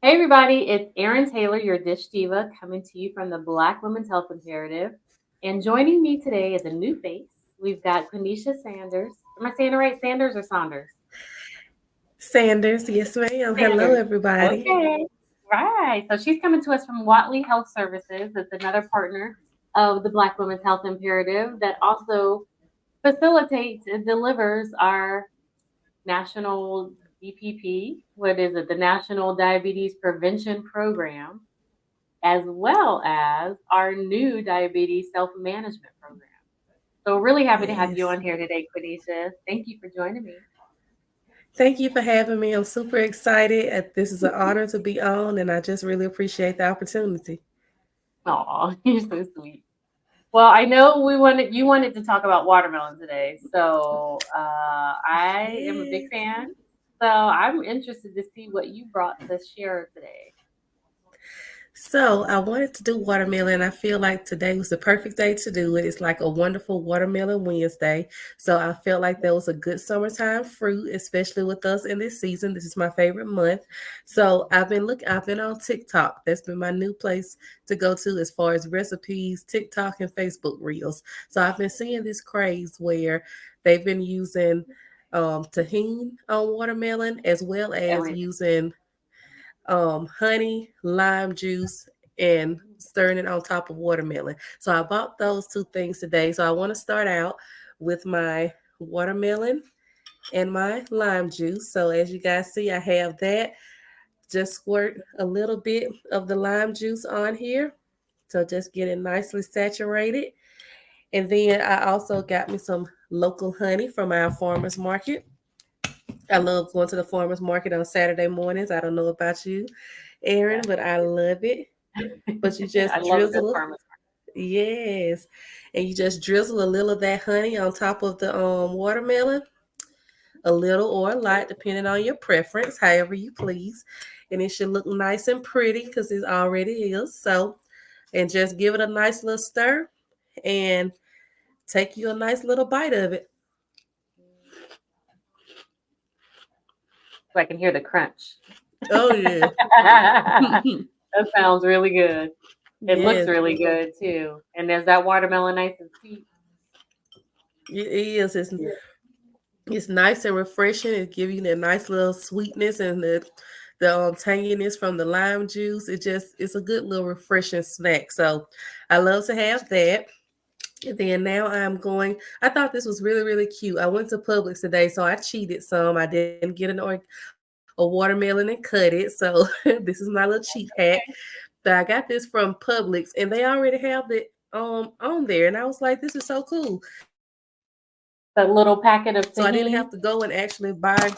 Hey everybody, it's Erin Taylor, your dish diva, coming to you from the Black Women's Health Imperative. And joining me today is a new face. We've got Qunisha Sanders. Am I saying it right? Sanders or Saunders? Sanders, yes, ma'am. Hello, Sanders. everybody. Okay. Right. So she's coming to us from Watley Health Services. It's another partner of the Black Women's Health Imperative that also facilitates and delivers our national DPP. What is it? The National Diabetes Prevention Program, as well as our new diabetes self management program. So, really happy to have you Yes. on here today, Quenisha. Thank you for joining me. Thank you for having me. I'm super excited. This is an honor to be on, and I just really appreciate the opportunity. Aw, you're so sweet. Well, I know you wanted to talk about watermelon today, so I am a big Yes. fan. So I'm interested to see what you brought to share today. So I wanted to do watermelon. I feel like today was the perfect day to do it. It's like a wonderful watermelon Wednesday. So I felt like that was a good summertime fruit, especially with us in this season. This is my favorite month. So I've been on TikTok. That's been my new place to go to as far as recipes, TikTok and Facebook Reels. So I've been seeing this craze where they've been using tahini on watermelon as well as Every using honey, lime juice, and stirring it on top of watermelon. So I bought those two things today. So I want to start out with my watermelon and my lime juice. So as you guys see, I have that. Just squirt a little bit of the lime juice on here. So just get it nicely saturated. And then I also got me some local honey from our farmer's market. I love going to the farmer's market on Saturday mornings. I don't know about you, Aaron, yes, but I love it. But you I just love a good drizzle, farmer's yes, and you just drizzle a little of that honey on top of the watermelon, a little or a lot, depending on your preference, however you please, and it should look nice and pretty because it already is. So, and just give it a nice little stir, and take you a nice little bite of it. market. So I can hear the crunch. Oh yeah, That sounds really good. It looks yes, really good too. And there's that watermelon nice and sweet. it is. Yeah. It's nice and refreshing. It gives you that nice little sweetness and the tanginess from the lime juice. It's a good little refreshing snack. So I love to have that. And then now I'm going. I thought this was really cute. I went to Publix today, so I cheated some. I didn't get a watermelon and cut it. So this is my little cheat hack. But I got this from Publix, and they already have it on there, and I was like, this is so cool. So I didn't have to That go and little packet actually of buy tahini.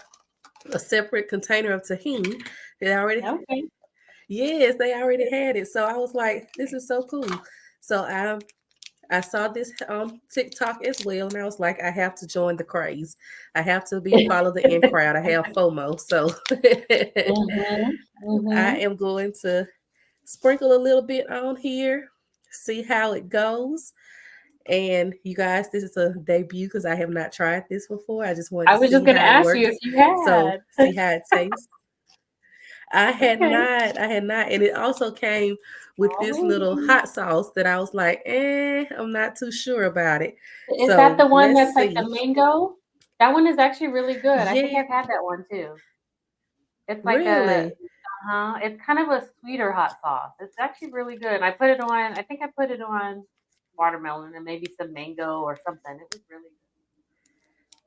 a separate container of tahini. They already, Okay. yes, they already had it. So I was like, this is so cool. So I saw this TikTok as well, and I was like, I have to join the craze. I have to be follow the in crowd. I have FOMO, so Mhm. I Mhm. am going to sprinkle a little bit on here, see how it goes. And you guys, this is a debut because I have not tried this before. I just wanted I to was just see gonna how it ask you if works. you So had. see how it tastes. I had Okay. not. I had not. And it also came with this little Alrighty. hot sauce that I was like, I'm not too sure about it. Is that So the one let's that's like the see. mango? That one is actually really good. I think Yeah, I've had that one too. It's like a really. it's kind of a sweeter hot sauce. It's actually really good. I put it on. I think I put it on watermelon and maybe some mango or something. It was really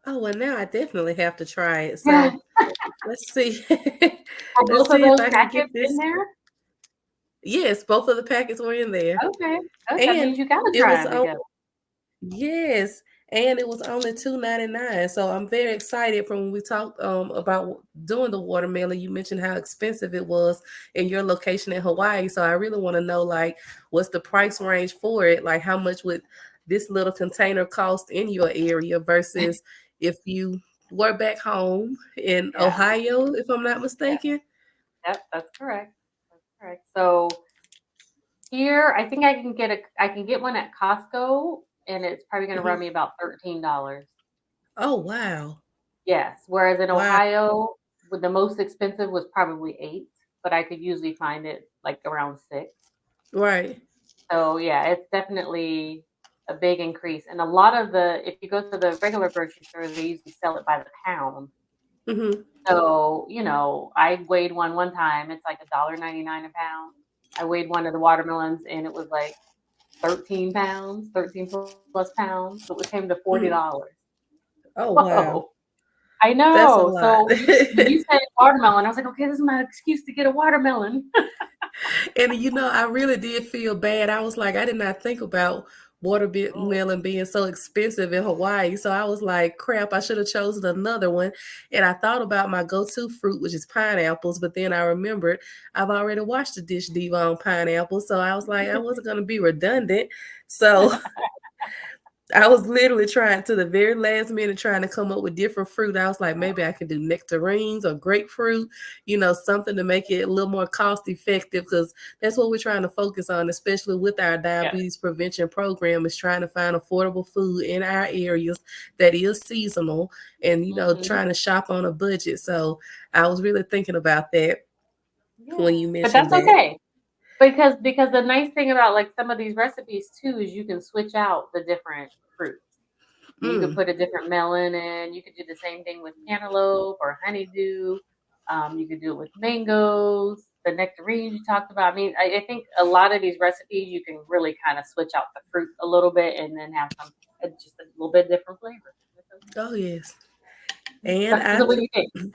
Oh, well, now I definitely have to try it. good. So let's see. Are Let's both of see if those I can get packets in this. there? Yes, both of the packets were in there. Okay. Oh, that And means you gotta it try was them on. together. Yes, and it was only $2.99. So I'm very excited. From when we talked about doing the watermelon, you mentioned how expensive it was in your location in Hawaii. So I really want to know, like, what's the price range for it? Like, how much would this little container cost in your area versus if you were back home in Yeah. Ohio, if I'm not Yeah. mistaken? Yep. That's correct. That's correct. So here, I think I can get one at Costco, and it's probably going to run Hmm. me about $13. Oh wow, Yes. Whereas in wow. Ohio, with the most expensive was probably 8. but I could usually find it like around 6. Right. So yeah, it's definitely a big increase. And a lot of the if you go to the regular grocery stores, they usually sell it by the pound. Hmm. So, I weighed one time, it's like $1.99 a pound. I weighed one of the watermelons and it was like 13 pounds, 13 plus pounds. So it came to $40. Oh Whoa. wow, I that's a know. lot. So when you said watermelon, I was like, okay, this is my excuse to get a watermelon. And I really did feel bad. I was like, I did not think about Oh, watermelon being so expensive in Hawaii. So I was like, crap, I should have chosen another one. And I thought about my go-to fruit, which is pineapples. But then I remembered I've already watched the dish Diva on pineapples. So I was like, I wasn't going to be redundant. So I was literally trying to the very last minute trying to come up with different fruit. I was like, maybe I can do nectarines or grapefruit, something to make it a little more cost effective because that's what we're trying to focus on, especially with our yeah. diabetes prevention program, is trying to find affordable food in our areas that is seasonal and, Hmm. trying to shop on a budget. So I was really thinking about that when Yeah. you But mentioned that's that. okay. Because the nice thing about like some of these recipes too is you can switch out the different fruits. You could Mm, put a different melon in. You could do the same thing with cantaloupe or honeydew. You could do it with mangoes, the nectarines you talked about. I mean, I think a lot of these recipes you can really kind of switch out the fruit a little bit and then have some just a little bit different flavor. It's oh, yes. okay. And So what do you think?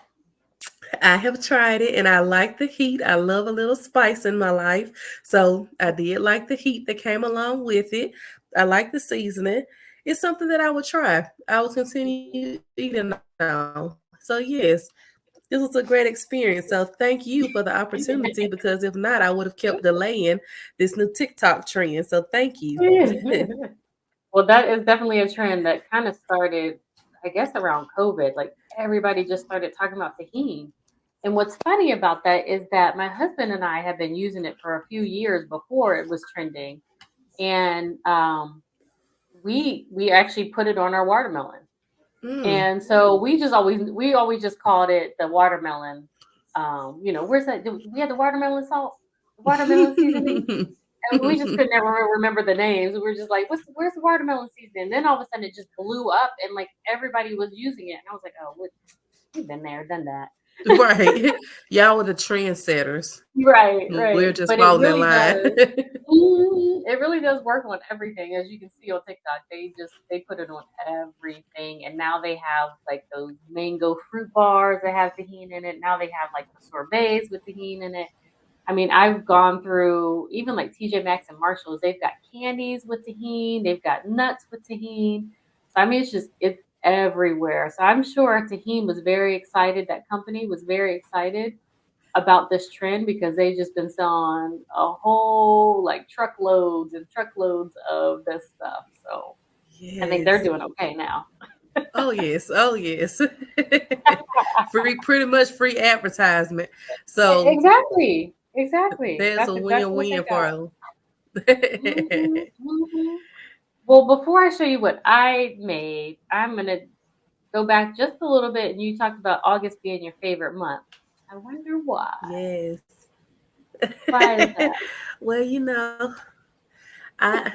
I have tried it and I like the heat. I love a little spice in my life. So I did like the heat that came along with it. I like the seasoning. It's something that I would try. I will continue eating on. So, yes, this was a great experience. So, thank you for the opportunity because if not, I would have kept delaying this new TikTok trend. So, thank you. Well, that is definitely a trend that kind of started, I guess, around COVID. Like everybody just started talking about tahini. And what's funny about that is that my husband and I have been using it for a few years before it was trending, and we actually put it on our watermelon. Mm. And so we always just called it the watermelon. Where's that? Do we have the watermelon salt, the watermelon seasoning? And we just could never remember the names. We were just like, where's the watermelon season? And then all of a sudden it just blew up and like everybody was using it. And I was like, oh, we've been there, done that. Right. Y'all were the trendsetters. Right, We're right. just But it falling in really line. does. It really does work on everything, as you can see on TikTok. They put it on everything, and now they have like those mango fruit bars that have tahini in it. Now they have like the sorbets with tahini in it. I mean, I've gone through even like TJ Maxx and Marshalls. They've got candies with tahini. They've got nuts with tahini. So I mean, it's everywhere. So I'm sure Tahini was very excited. That company was very excited about this trend because they've just been selling a whole like truckloads and truckloads of this stuff. So I think they're Yes. doing okay now. Oh yes. Oh yes. Free, pretty much free advertisement. So Exactly. Exactly. there's a That's what they win-win got. for Hmm. them. Hmm. Well, before I show you what I made, I'm gonna go back just a little bit. And you talked about August being your favorite month. I wonder why. Yes. Why is that? Well, I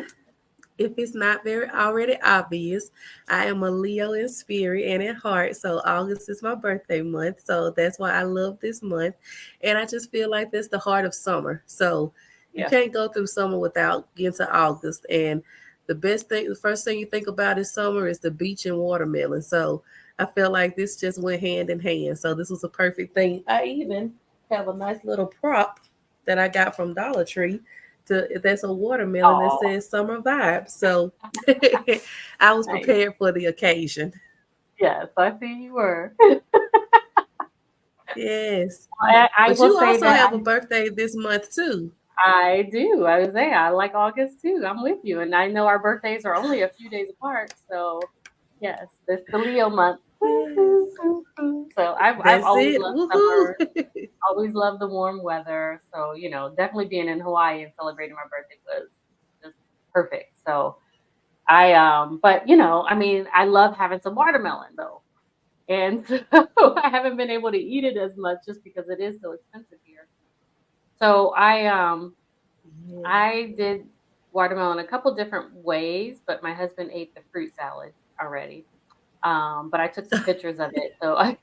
if it's not very already obvious, I am a Leo in spirit and in heart. So August is my birthday month. So that's why I love this month. And I just feel like that's the heart of summer. So you Yeah. can't go through summer without getting to August. And the first thing you think about is summer is the beach and watermelon. So I feel like this just went hand in hand. So this was a perfect thing. I even have a nice little prop that I got from Dollar Tree that's a watermelon that Oh, says summer vibes. So I was nice. prepared for the occasion. Yes, I see you were. Yes. I But will you say also that have a birthday this month too. I do. I was there. I like August too. I'm with you. And I know our birthdays are only a few days apart. So, yes, it's the Leo month. Woo, Yes. woo, woo, woo. So, I've That's always it. loved Woohoo. summer, always loved the warm weather. So, definitely being in Hawaii and celebrating my birthday was just perfect. So, but, I mean, I love having some watermelon though. And so I haven't been able to eat it as much just because it is so expensive here. So Yeah. I did watermelon a couple different ways, but my husband ate the fruit salad already. But I took some pictures of it, so I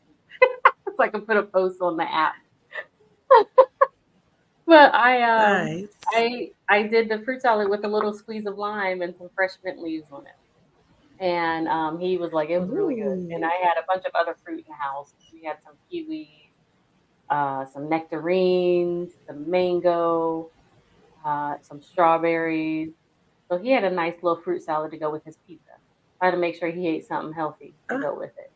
so I can put a post on the app. But Nice. I did the fruit salad with a little squeeze of lime and some fresh mint leaves on it. And he was like, it was really good. Ooh. And I had a bunch of other fruit in the house. We had some kiwi, some nectarines, some mango, some strawberries. So he had a nice little fruit salad to go with his pizza. Try to make sure he ate something healthy to Ah, go with it.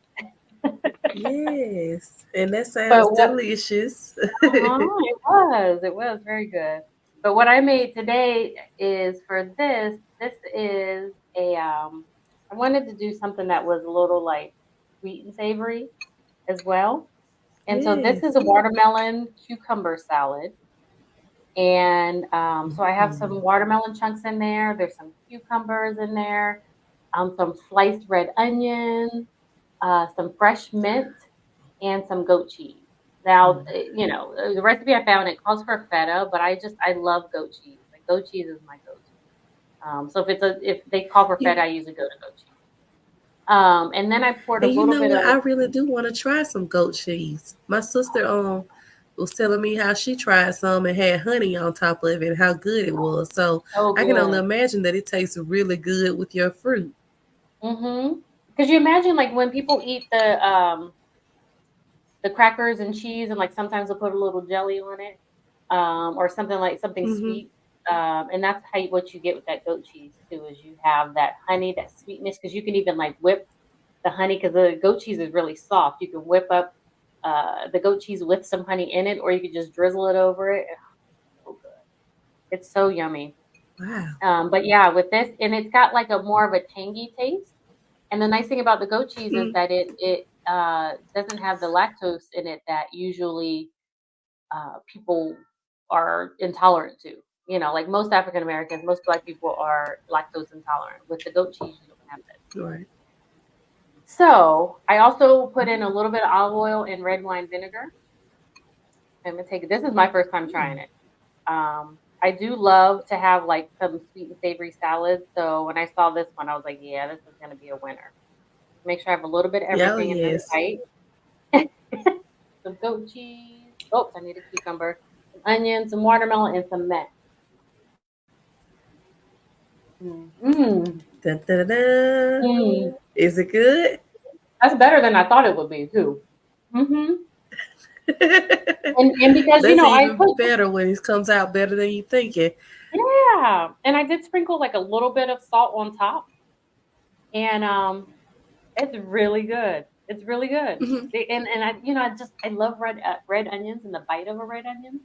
yes. And that sounds But what delicious. it was very good. But what I made today is for this is I wanted to do something that was a little like sweet and savory as well. And so this is Yes. a watermelon cucumber salad. And so I have Mm. some watermelon chunks in there. There's some cucumbers in there, some sliced red onion, some fresh mint, and some goat cheese. Now, Mm. the recipe I found, it calls for feta, but I love goat cheese. Like goat cheese is my go-to. So if they call for You, feta, I usually go to goat cheese. And then I poured a and you little know bit what? of I really do want to try some goat cheese. My sister was telling me how she tried some and had honey on top of it and how good it was. So so I can only good. imagine that it tastes really good with your fruit. Because you imagine like when people eat the crackers and cheese, and like sometimes they'll put a little jelly on it, or something like something Hmm. sweet. And that's what you get with that goat cheese too, is you have that honey, that sweetness, because you can even like whip the honey, because the goat cheese is really soft. You can whip up the goat cheese with some honey in it, or you could just drizzle it over it. It's so good. It's so yummy. Wow. But yeah, with this, and it's got like a more of a tangy taste. And the nice thing about the goat cheese is Mm. that it doesn't have the lactose in it that usually people are intolerant to. Like most African Americans, most Black people are lactose intolerant. With the goat cheese, you don't have that. Right. So I also put in a little bit of olive oil and red wine vinegar. I'm gonna take it. This is my first time trying Mm. it. I do love to have like some sweet and savory salads. So when I saw this one, I was like, yeah, this is gonna be a winner. Make sure I have a little bit of Yeah, oh, everything in this yes. bite. Some goat cheese. Oh, I need a cucumber, some onions, some watermelon, and some mint. Mm. Da, da, da. Mm. Is it good? That's better than I thought it would be too. hmm And because That's I even put better when it comes out better than you thinking. yeah, and I did sprinkle like a little bit of salt on top, and it's really good. It's really good. Mhm. And I love red onions and the bite of a red onion,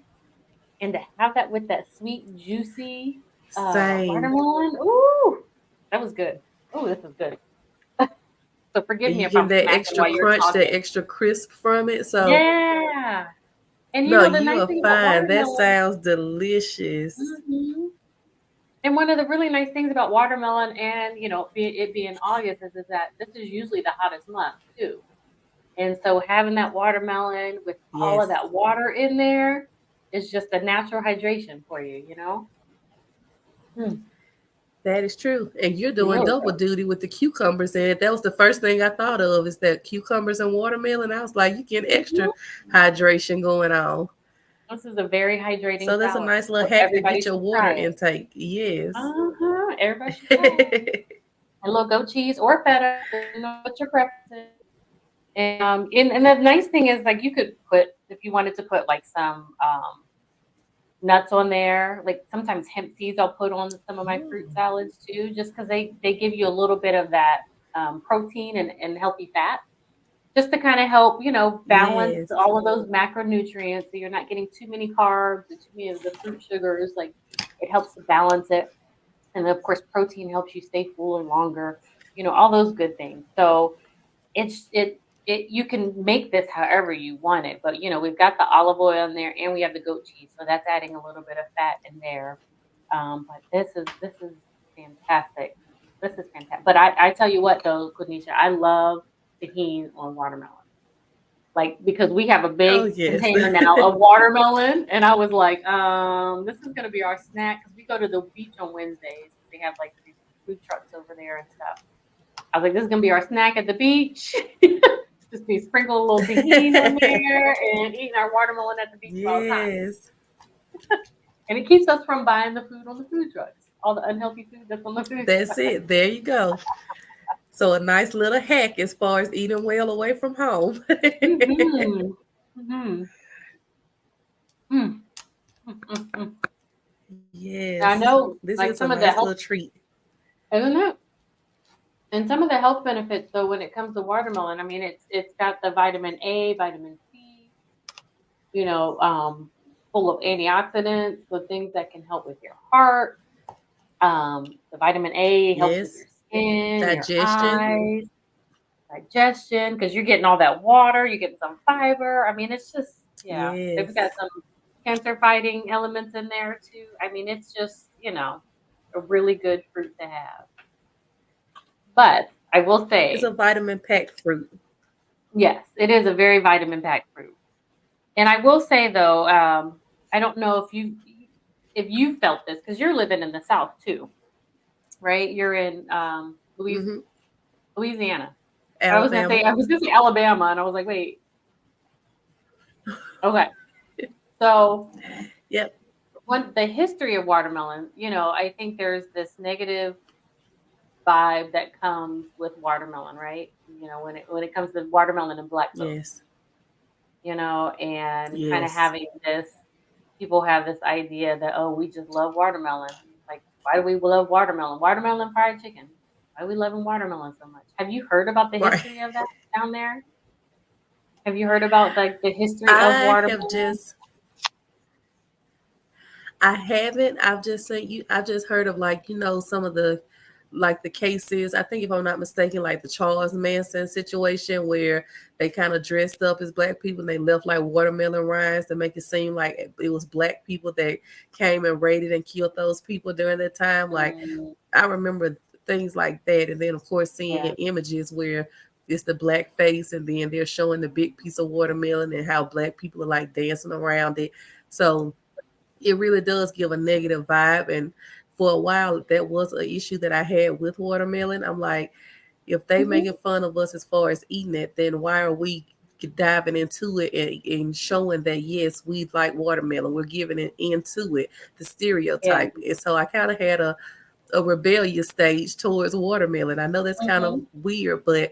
and to have that with that sweet juicy Same. watermelon. Ooh, that was good. Ooh, this is good. So forgive And me you if getting I'm that smacking extra while you're crunch, that talking. extra crisp from it. So Yeah. And no, the you nice are thing about fine. That watermelon, sounds delicious. mhm, and one of the really nice things about watermelon, and it being August, is that this is usually the hottest month too. And so having that watermelon with all Yes, of that water in there is just a natural hydration for you. Mm, that is true. And you're doing really double good. duty with the cucumbers. And that was the first thing I thought of, is that cucumbers and watermelon. I was like, you get extra Mhm. hydration going on. This is a very hydrating So that's a salad. nice little So hack to everybody get your should water try it. intake. Yes. Everybody should try it. A little goat cheese or feta, what your preference is. And the nice thing is, like, you could put, if you wanted to put like some nuts on there, like sometimes hemp seeds I'll put on some of my Oh, fruit salads too, just because they give you a little bit of that protein and healthy fat, just to kind of help balance yes. all of those macronutrients, so you're not getting too many carbs and too many of the fruit sugars. Like, it helps to balance it, and of course protein helps you stay fuller longer. All those good things. So it's you can make this however you want it, but we've got the olive oil in there, and we have the goat cheese, so that's adding a little bit of fat in there. But this is fantastic. This is fantastic. But I tell you what though, Qunisha, I love tahini on watermelon. like because we have a Oh big yes. container now of watermelon, and I was like, this is gonna be our snack because we go to the beach on Wednesdays. They have like these food trucks over there and stuff. I was like, this is gonna be our snack at the beach. Just be sprinkle a little tahini on there and eating our watermelon at the beach all the time. Yes. And it keeps us from buying the food on the food trucks, all the unhealthy food that's on the food That's truck. it. There you go. So a nice little hack as far as eating well away from home. Mm-hmm. Mm-hmm. Mm. Mm-mm-mm. Yes. I know, This is like a some of nice the little health, treat. isn't it? And some of the health benefits, though, when it comes to watermelon, I mean, it's got the vitamin A, vitamin C, you know, full of antioxidants, with things that can help with your heart. The vitamin A helps with your Yes. skin, your Digestion. eyes, digestion, because you're getting all that water, you're getting some fiber. I mean, it's just, yeah, they've got Yes. some cancer fighting elements in there too. I mean, it's just, a really good fruit to have. But I will It's a say, vitamin packed fruit. yes, it is a very vitamin packed fruit. And I will say though, I don't know if you felt this because you're living in the South too, right? You're in Hmm. Louisiana. Alabama. I was gonna say Alabama, and I was like, wait, okay. So Yep. the history of watermelon, I think there's this negative vibe that comes with watermelon, right? When it comes to watermelon and black folks, Yes. and kind of Yes. having this, people have this idea that, oh, we just love watermelon. Like, why do we love watermelon? Watermelon fried chicken. Why are we loving watermelon so much? Have you heard about the Right. history of that down there? Have you heard about like the history of I have watermelon? just I haven't. I've just seen you. I've just heard of like some of the like the cases. I think if I'm not mistaken, like the Charles Manson situation where they kind of dressed up as black people and they left like watermelon rinds to make it seem like it was black people that came and raided and killed those people during that time. Like Mm, I remember things like that, and then of course seeing yeah. images where it's the black face and then they're showing the big piece of watermelon and how black people are like dancing around it. So it really does give a negative vibe. And for a while, that was an issue that I had with watermelon. I'm like, if they Hmm. making fun of us as far as eating it, then why are we diving into it and showing that yes, we like watermelon? We're giving it into it, the Yeah. stereotype. And so I kind of had a rebellious stage towards watermelon. I know that's kind of Hmm. weird, but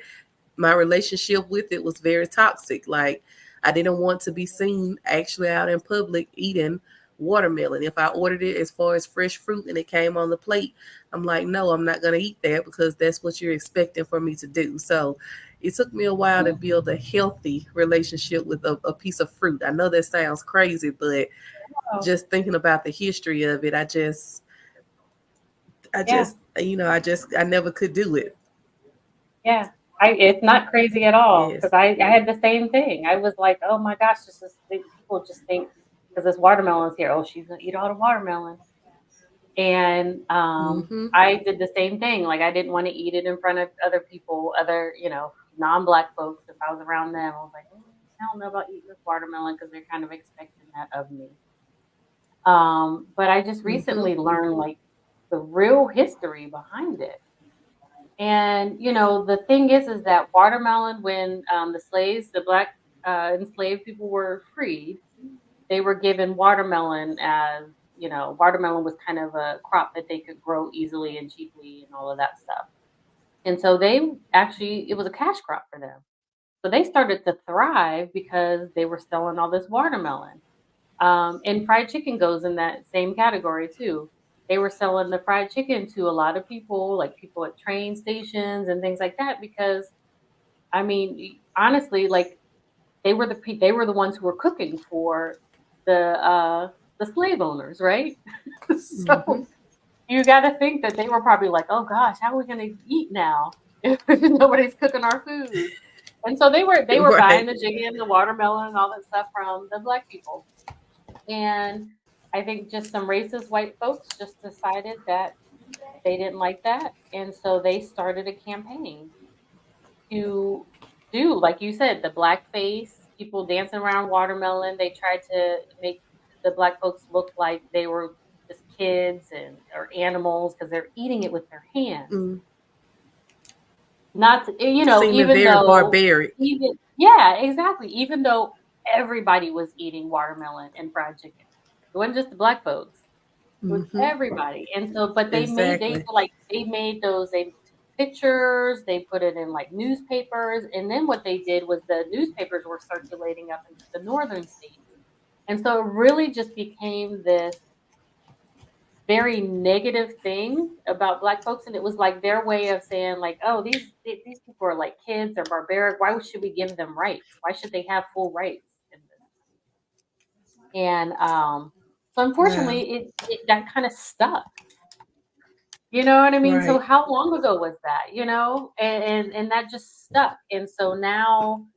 my relationship with it was very toxic. Like I didn't want to be seen actually out in public eating watermelon. If I ordered it as far as fresh fruit and it came on the plate, I'm like, no, I'm not gonna eat that because that's what you're expecting for me to do. So it took me a while to build a healthy relationship with a piece of fruit. I know that sounds crazy, but Oh, just thinking about the history of it, yeah. I never could do it. Yeah. It's not crazy at all Yes. because I had the same thing. I was like, oh my gosh, people just think because this watermelon's here. Oh, she's gonna eat all the watermelon. And Mm-hmm. I did the same thing. Like I didn't want to eat it in front of other people, other, non-black folks. If I was around them, I was like, I don't know about eating this watermelon because they're kind of expecting that of me. But I just Mm-hmm. recently learned like the real history behind it. And the thing is that watermelon, when the black enslaved people were freed, they were given watermelon as watermelon was kind of a crop that they could grow easily and cheaply and all of that stuff. And so it was a cash crop for them. So they started to thrive because they were selling all this watermelon. And fried chicken goes in that same category too. They were selling the fried chicken to a lot of people, like people at train stations and things like that, because I mean, honestly, like they were the ones who were cooking for the slave owners, right? Mm-hmm. So you got to think that they were probably like, oh gosh, how are we going to eat now if nobody's cooking our food? And so they were buying Right. the chicken, the watermelon, and all that stuff from the black people. And I think just some racist white folks just decided that they didn't like that. And so they started a campaign to do, like you said, the blackface, people dancing around watermelon. They tried to make the black folks look like they were just kids and or animals because they're eating it with their hands. Mm. Not Seeming even very though barbaric. even yeah, exactly. Even though everybody was eating watermelon and fried chicken, it wasn't just the black folks. It was Hmm. everybody. And so, but they Exactly. were like, they made those, they took pictures, they put it in like newspapers. And then what they did was the newspapers were circulating up into the northern states. And so it really just became this very negative thing about black folks. And it was like their way of saying like, oh, these people are like kids, they're barbaric. Why should we give them rights? Why should they have full rights in this? And so Wow. unfortunately it that kind of stuck. You know what I mean? So Right. how long ago was that? And that just stuck. And so now,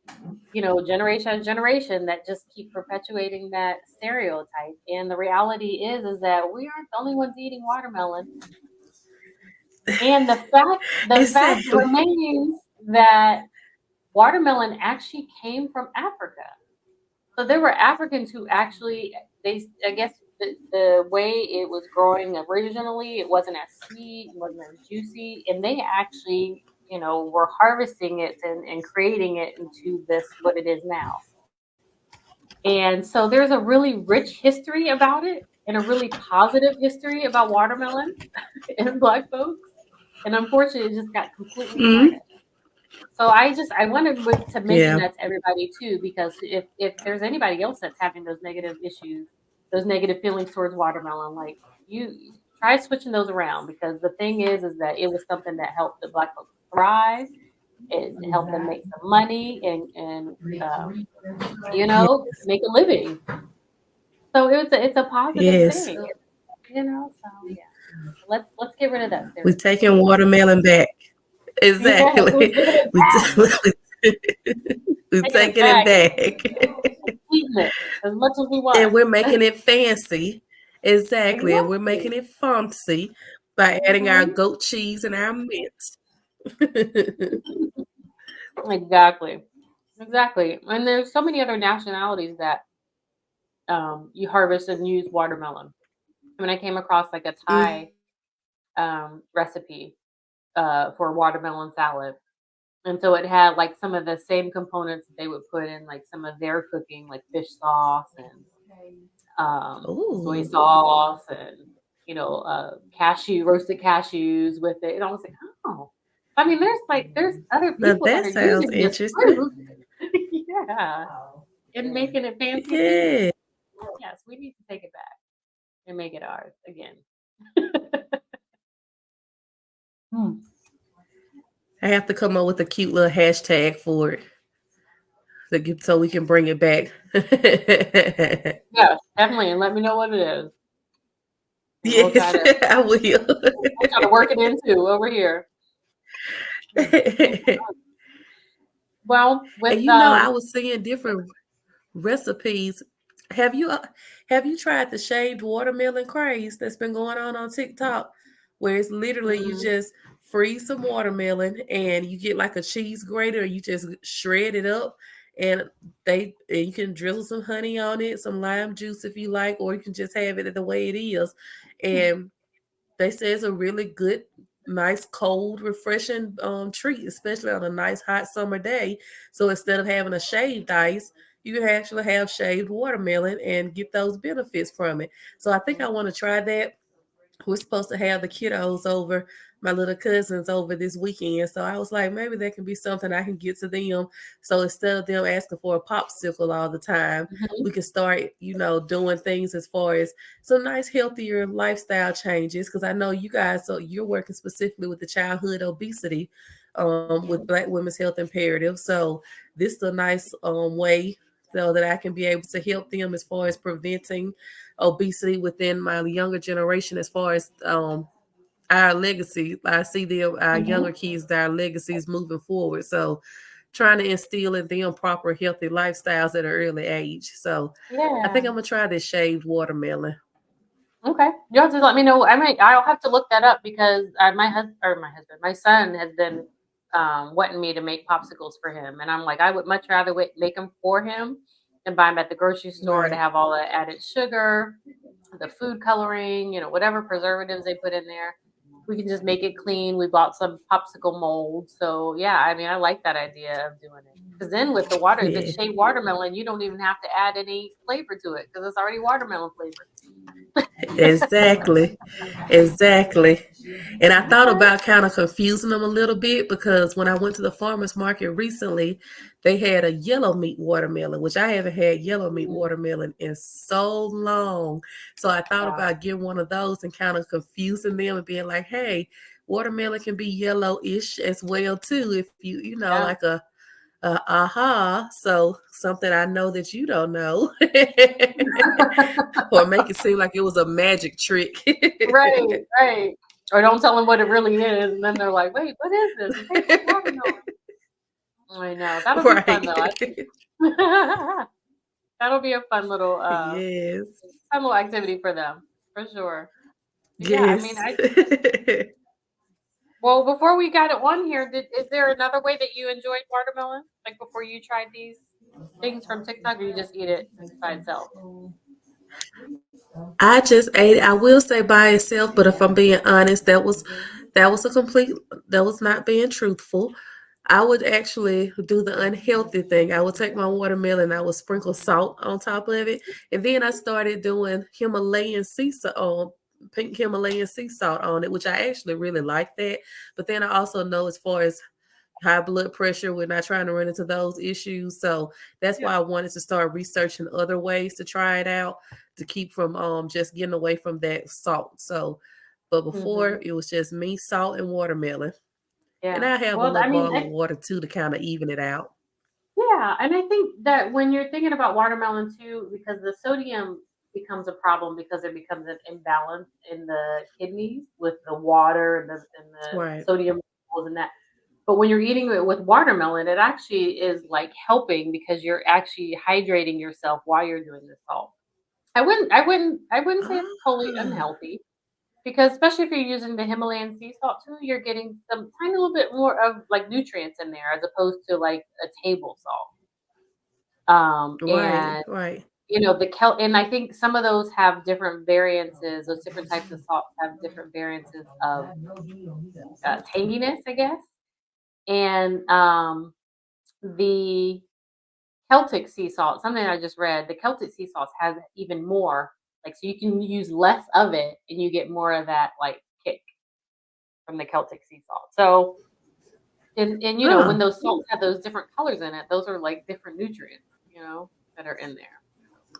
generation and generation that just keep perpetuating that stereotype. And the reality is that we aren't the only ones eating watermelon. And the fact Exactly. remains that watermelon actually came from Africa. So there were Africans who actually I guess the way it was growing originally, it wasn't as sweet, it wasn't as juicy, and they actually, were harvesting it and creating it into this what it is now. And so there's a really rich history about it and a really positive history about watermelon and black folks. And unfortunately, it just got completely Mm. tarnished. So I wanted to mention Yeah. that to everybody too, because if there's anybody else that's having those negative issues, those negative feelings towards watermelon, like you try switching those around because the thing is that it was something that helped the black folks thrive. It helped them make some money and Yes. make a living. So it's a positive Yes. thing, So yeah, let's get rid of that We stereotype. taking watermelon back. Yes, we're Exactly. giving it We back, we taking it taking it back, and back. eating it as much as we want. And we're making it fancy. Exactly. And we're making Exactly. it fancy by adding our Hmm. goat cheese and our mint. Exactly. Exactly. And there's so many other nationalities that you harvest and use watermelon. I mean, I came across like a Mm. Thai recipe for watermelon salad. And so it had like some of the same components that they would put in like some of their cooking, like fish sauce and soy Ooh, sauce and roasted cashews with it. And I was like, oh, I mean, there's other now people that that are sounds using this interesting. fruit, yeah, and making it fancy feast. Yeah. Yes, we need to take it back and make it ours again. Hmm. I have to come up with a cute little hashtag for it so we can bring it back. Yes, definitely, and let me know what it is, and we'll try Yes, to I will. work it into over here. Hmm. Well, with And I was seeing different recipes. Have you uh, have you tried the shaved watermelon craze that's been going on TikTok, where it's literally you mm, just freeze some watermelon and you get like a cheese grater, you just shred it up, and you can drizzle some honey on it, some lime juice if you like, or you can just have it the way it is, and they say it's a really good, nice, cold, refreshing treat, especially on a nice hot summer day. So instead of having a shaved ice, you can actually have shaved watermelon and get those benefits from it. So I think I want to try that. We're supposed to have the kiddos over, my little cousins over this weekend. So I was like, maybe that can be something I can get to them. So instead of them asking for a popsicle all the time, mhm, we can start, doing things as far as some nice, healthier lifestyle changes. Because I know you guys, so you're working specifically with the childhood obesity, with Black Women's Health Imperative. So this is a nice way so that I can be able to help them as far as preventing obesity within my younger generation as far as our legacy. I see them, our younger mhm. kids, our legacies moving forward. So trying to instill in them proper healthy lifestyles at an early age. So I think Yeah. I'm gonna try this shaved watermelon. Okay. You have to let me know. I'll have to look that up because my son has been wanting me to make popsicles for him, and I'm like, I would much rather make them for him than buy them at the grocery store to Right. have all the added sugar, the food coloring, whatever preservatives they put in there. We can just make it clean. We bought some popsicle molds. So yeah, I mean, I like that idea of doing it. Because then with the water, if Yeah. it's shaved watermelon, you don't even have to add any flavor to it because it's already watermelon flavor. Exactly. Exactly. And I thought about kind of confusing them a little bit because when I went to the farmers market recently, they had a yellow meat watermelon, which I haven't had yellow meat Mm, watermelon in so long. So I thought yeah. about getting one of those and kind of confusing them and being like, hey, watermelon can be yellowish as well too if you Yeah. like a aha, so something I know that you don't know. Or make it seem like it was a magic trick. Right, right. Or don't tell them what it really is, and then they're like, "Wait, what is this? It tastes like watermelon." I know that'll be fun though. I think Right. that'll be a Yes. fun little activity for them for sure. But yeah, I mean, Yes. well, before we got it on here, is there another way that you enjoyed watermelon? Like before you tried these things from TikTok, or you just eat it by itself? I just ate it. I will say by itself, but if I'm being honest, that was a complete that was not being truthful. I would actually do the unhealthy thing. I would take my watermelon, I would sprinkle salt on top of it, and then I started doing Himalayan sea salt, pink Himalayan sea salt on it, which I actually really like that. But then I also know as far as high blood pressure, we're not trying to run into those issues. So that's Yeah. why I wanted to start researching other ways to try it out to keep from just getting away from that salt. So, but before Hmm. it was just me, salt, and watermelon. And Yeah. I have a Well, little I mean, bottle of water too to kind of even it out. yeah, and I think that when you're thinking about watermelon too, because the sodium becomes a problem because there becomes an imbalance in the kidneys with the water and the Right. sodium levels and that. But when you're eating it with watermelon, it actually is like helping because you're actually hydrating yourself while you're doing the salt. I wouldn't say it's totally Ah, unhealthy because especially if you're using the Himalayan sea salt too, you're getting some tiny little bit more of like nutrients in there as opposed to like a table salt. right, And right. the kelp, and I think some of those have different variances. Those different types of salts have different variances of tanginess, I guess. And the Celtic sea salt, something I just read, the Celtic sea salt has even more. Like, so you can use less of it, and you get more of that like kick from the Celtic sea salt. So, and when Huh. those salts have those different colors in it, those are like different nutrients, that are in there.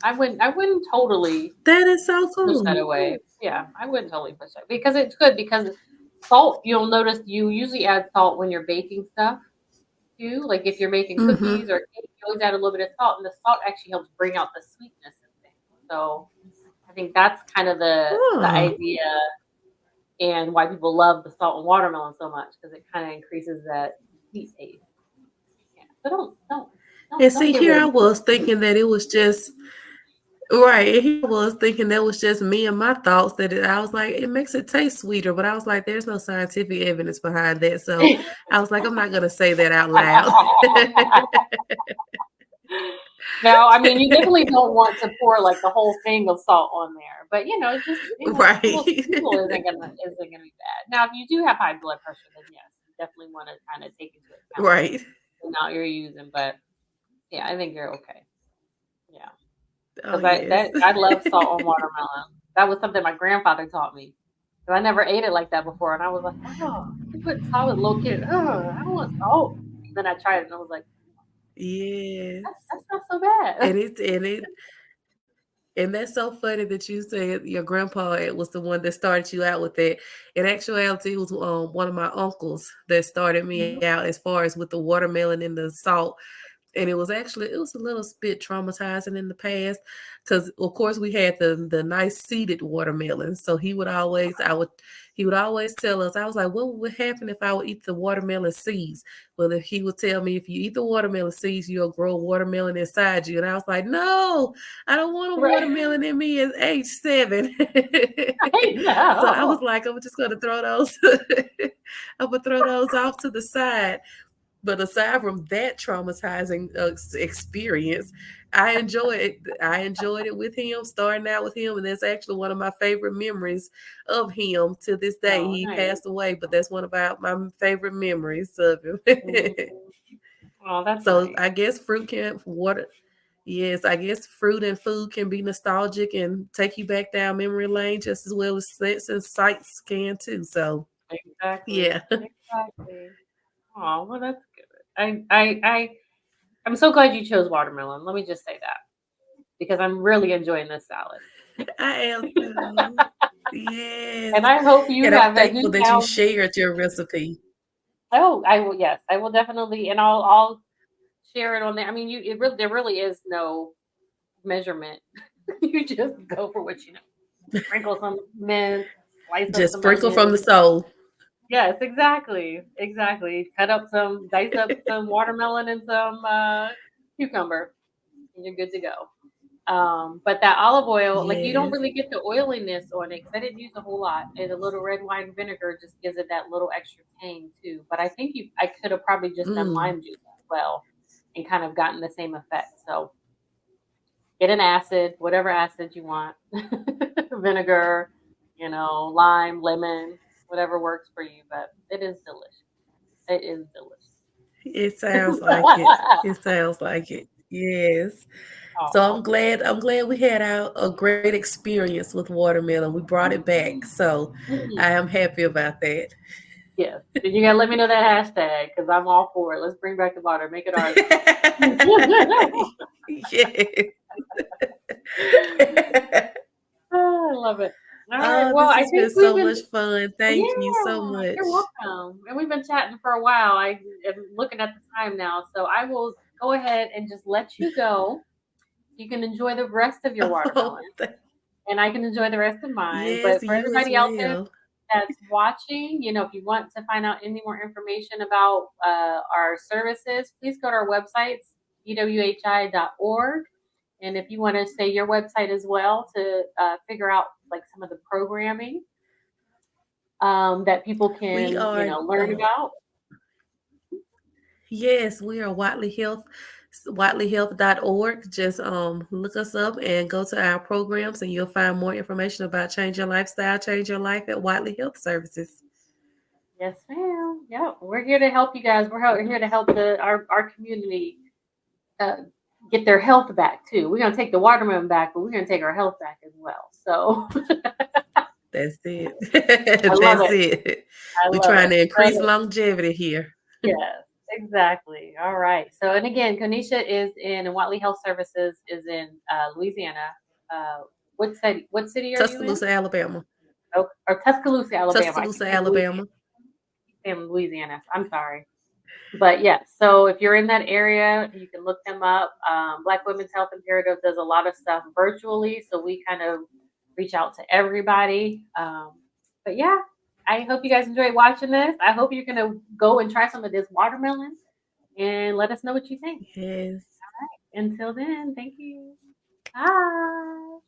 I wouldn't totally That is so push that cool. away. Yeah, I wouldn't totally push it because it's good because salt, you'll notice you usually add salt when you're baking stuff too. Like if you're making cookies Mm-hmm. or cake, you always add a little bit of salt, and the salt actually helps bring out the sweetness in things. So I think that's kind of the Huh. idea and why people love the salt and watermelon so much because it kind of increases that sweet taste. Yeah. So don't don't And don't see, get here rid of I it. was thinking that it was just right. And here I was thinking that was just me and my thoughts I was like, it makes it taste sweeter, but I was like, there's no scientific evidence behind that. So I was like, I'm not gonna say that out loud. No, I mean you definitely don't want to pour like the whole thing of salt on there, but just Right. sprinkle isn't gonna be bad. Now, if you do have high blood pressure, then yes, you definitely want to kind of take into account Right. the amount you're using. But yeah, I think you're okay. Yeah, Oh because I yes. that I love salt on watermelon. That was something my grandfather taught me. 'Cause I never ate it like that before, and I was like, oh, you put salt. I was a little kid. Oh, I don't want salt. Then I tried it, and I was like, Yes. that's not so bad. And that's so funny that you said your grandpa was the one that started you out with it. In actuality, it was one of my uncles that started me out as far as with the watermelon and the salt. And it was a little bit traumatizing in the past because of course we had the nice seeded watermelons. So he would always tell us, I was like, what would happen if I would eat the watermelon seeds? Well, if he would tell me if you eat the watermelon seeds, you'll grow a watermelon inside you. And I was like, no, I don't want a Right. watermelon in me at age 7. I So I was know. like, I'm just gonna throw those. I'm gonna throw those off to the side. But aside from that traumatizing experience, I enjoyed it with him, starting out with him, and that's actually one of my favorite memories of him to this day. Oh, He nice. passed away, but that's one of my favorite memories of him. Mhm. Oh, that's So nice. I guess fruit can water. Yes, I guess fruit and food can be nostalgic and take you back down memory lane just as well as scents and sights can too. So Exactly. yeah. Exactly. Oh, well, that's good. I'm so glad you chose watermelon. Let me just say that because I'm really enjoying this salad. I am too. Yes. And I hope you And I'm have a thankful that you newfound. shared your recipe. Oh, I will. Yes, I will definitely, and I'll share it on there. I mean, there really is no measurement. You just go for what you know. Sprinkle some mint, slice up Just some sprinkle from the onions. soul. Yes, exactly, exactly. Dice up some watermelon and some cucumber, and you're good to go. But that olive oil, like you don't Yes. really get the oiliness on it because I didn't use a whole lot. And a little red wine vinegar just gives it that little extra tang too. But I could have probably just done Mm. lime juice as well and kind of gotten the same effect. So get an acid, whatever acid you want, vinegar, lime, lemon, whatever works for you. But it is delicious. It is It sounds like it. delicious. It sounds like it. Yes. So Oh, I'm glad we had a great experience with watermelon. We brought it back. So I mhm. am happy about that. Yes. You gotta let me know that hashtag because I'm all for it. Let's bring back the water. Make it ours again. Yes. Oh, I love it. All right. Oh, Well, this I has been think we've so been, much fun. Thank you so yeah, much. you're welcome. And we've been chatting for a while. I am looking at the time now. So I will go ahead and just let you go. You can enjoy the rest of your Oh, watermelon and I can enjoy the rest of mine. yes, But for you as everybody out there well. that's watching, if you want to find out any more information about our services, please go to our websites, bwhi.org. And if you want to say your website as well to figure out like some of the programming that people We can, are, learn about. yes, we are watleyhealth.org. Just look us up and go to our programs, and you'll find more information about change your lifestyle, change your life at Watley Health Services. Yes, ma'am. Yeah, we're here to help you guys. Here to help our community uh, get their health back too. We're gonna take the watermelon back, but we're gonna take our health back as well. So That's it. I love That's it. it. I We're love trying it. to increase longevity here. Yes, exactly. All right. So, and again, Qunisha is in, and Watley Health Services is in Louisiana. Uh, what city? What city are you in? Tuscaloosa, Alabama. Oh, or Tuscaloosa, Alabama. I keep Tuscaloosa, saying Louisiana. Alabama. Saying Louisiana. I'm sorry. But yes, so if you're in that area, you can look them up. Black Women's Health Imperative does a lot of stuff virtually, so we kind of reach out to everybody. But yeah, I hope you guys enjoyed watching this. I hope you're gonna go and try some of this watermelon and let us know what you think. Yes. Until then, thank you. Bye.